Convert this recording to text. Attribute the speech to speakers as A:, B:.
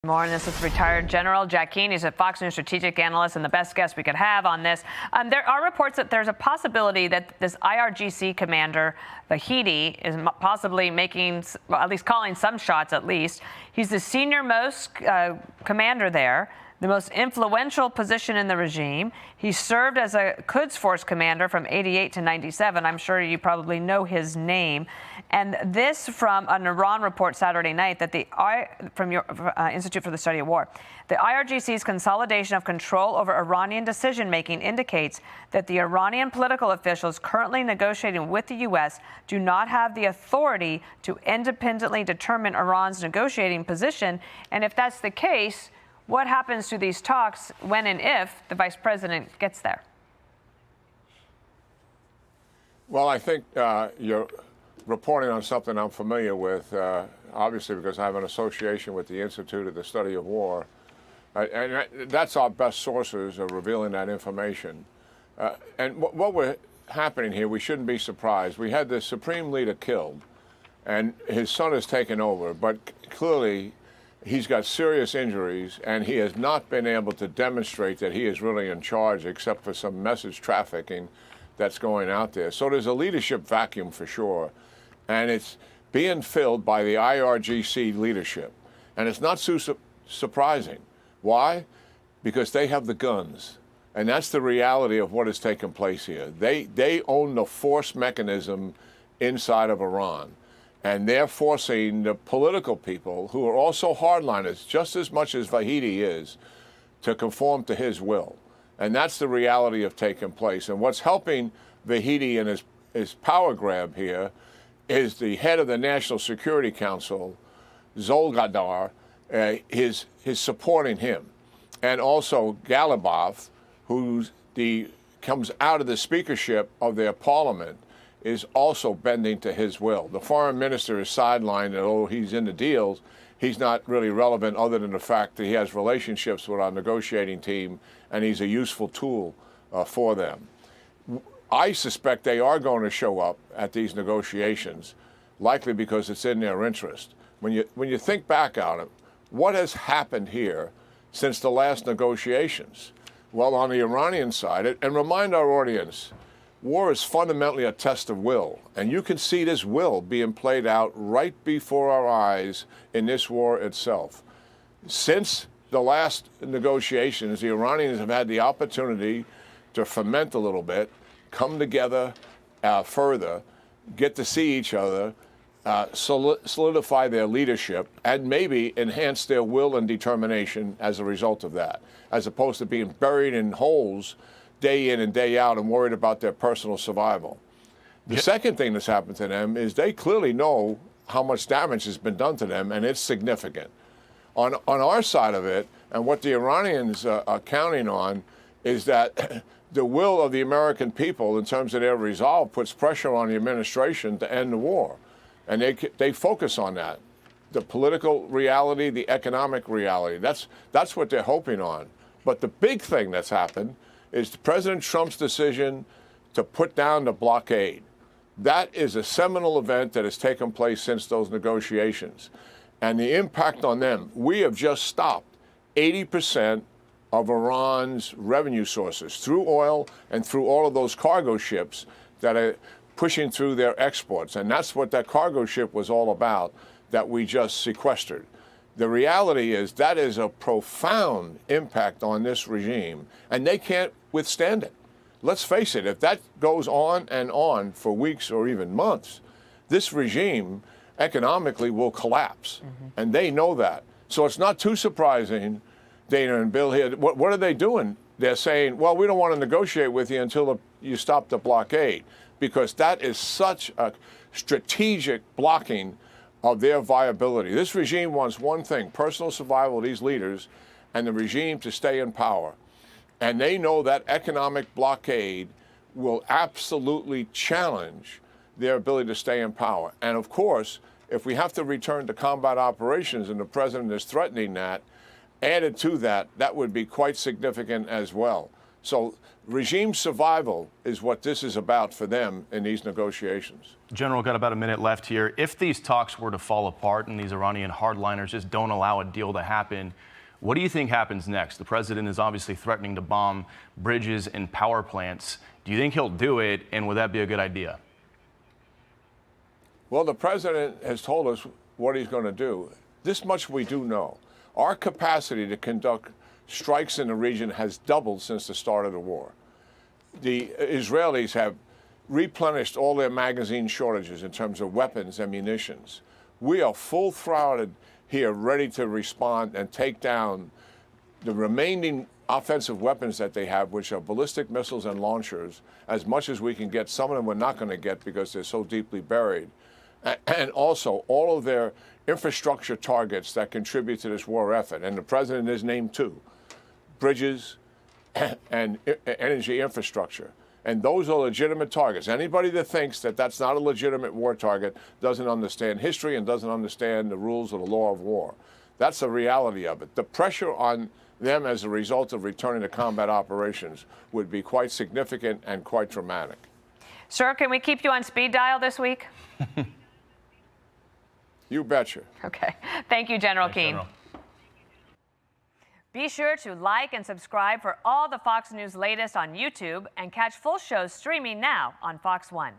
A: More on this with retired General Jack Keane. He's a Fox News strategic analyst and the best guest we could have on this. There are reports that there's a possibility that this IRGC commander, Vahidi, is possibly making, well, at least calling some shots at least. He's the senior-most commander there, the most influential position in the regime. He served as a Quds Force commander from 88 to 97. I'm sure you probably know his name. And this from an Iran report Saturday night that from your Institute for the Study of War. The IRGC's consolidation of control over Iranian decision-making indicates that the Iranian political officials currently negotiating with the U.S. do not have the authority to independently determine Iran's negotiating position. And if that's the case, what happens to these talks when and if the vice president gets there?
B: Well, I think you're reporting on something I'm familiar with, obviously because I have an association with the Institute of the Study of War. And that's our best sources of revealing that information. And what we're happening here, we shouldn't be surprised. We had the supreme leader killed, and his son has taken over, but clearly he's got serious injuries, and he has not been able to demonstrate that he is really in charge except for some message trafficking that's going out there. So there's a leadership vacuum for sure, and it's being filled by the IRGC leadership. And it's not so surprising. Why? Because they have the guns. And that's the reality of what has taken place here. They own the force mechanism inside of Iran. And they're forcing the political people, who are also hardliners, just as much as Vahidi is, to conform to his will. And that's the reality of taking place. And what's helping Vahidi in his power grab here is the head of the National Security Council, Zolgadar, is supporting him. And also Galibaf, who comes out of the speakership of their parliament, is also bending to his will. The foreign minister is sidelined, and although he's in the deals, he's not really relevant other than the fact that he has relationships with our negotiating team, and he's a useful tool for them. I suspect they are going to show up at these negotiations, likely because it's in their interest. When you think back on it, what has happened here since the last negotiations? Well, on the Iranian side, and remind our audience, war is fundamentally a test of will, and you can see this will being played out right before our eyes in this war itself. Since the last negotiations, the Iranians have had the opportunity to ferment a little bit, come together further, get to see each other, solidify their leadership, and maybe enhance their will and determination as a result of that, as opposed to being buried in holes day in and day out and worried about their personal survival. The second thing that's happened to them is they clearly know how much damage has been done to them, and it's significant. On our side of it, and what the Iranians are counting on, is that the will of the American people in terms of their resolve puts pressure on the administration to end the war. And they focus on that. The political reality, the economic reality, that's what they're hoping on. But the big thing that's happened is President Trump's decision to put down the blockade. That is a seminal event that has taken place since those negotiations. And the impact on them, we have just stopped 80% of Iran's revenue sources through oil and through all of those cargo ships that are pushing through their exports. And that's what that cargo ship was all about that we just sequestered. The reality is that is a profound impact on this regime, and they can't withstand it. Let's face it, if that goes on and on for weeks or even months, this regime economically will collapse, and they know that. So it's not too surprising, Dana and Bill here, what are they doing? They're saying, well, we don't want to negotiate with you until you stop the blockade, because that is such a strategic blocking of their viability. This regime wants one thing, personal survival of these leaders and the regime to stay in power. And they know that economic blockade will absolutely challenge their ability to stay in power. And of course, if we have to return to combat operations and the president is threatening that, added to that, that would be quite significant as well. So regime survival is what this is about for them in these negotiations.
C: General, got about a minute left here. If these talks were to fall apart and these Iranian hardliners just don't allow a deal to happen, what do you think happens next? The president is obviously threatening to bomb bridges and power plants. Do you think he'll do it, and would that be a good idea?
B: Well, the president has told us what he's going to do. This much we do know. Our capacity to conduct strikes in the region has doubled since the start of the war. The Israelis have replenished all their magazine shortages in terms of weapons and munitions. We are full-throated here, ready to respond and take down the remaining offensive weapons that they have, which are ballistic missiles and launchers, as much as we can get. Some of them we're not going to get because they're so deeply buried. And also all of their infrastructure targets that contribute to this war effort. And the president has named two: bridges and energy infrastructure. And those are legitimate targets. Anybody that thinks that that's not a legitimate war target doesn't understand history and doesn't understand the rules of the law of war. That's the reality of it. The pressure on them as a result of returning to combat operations would be quite significant and quite dramatic.
A: Sir, can we keep you on speed dial this week?
B: You betcha.
A: Okay. Thank you, General
C: Thanks,
A: Keane.
C: General.
A: Be sure to like and subscribe for all the Fox News latest on YouTube and catch full shows streaming now on Fox One.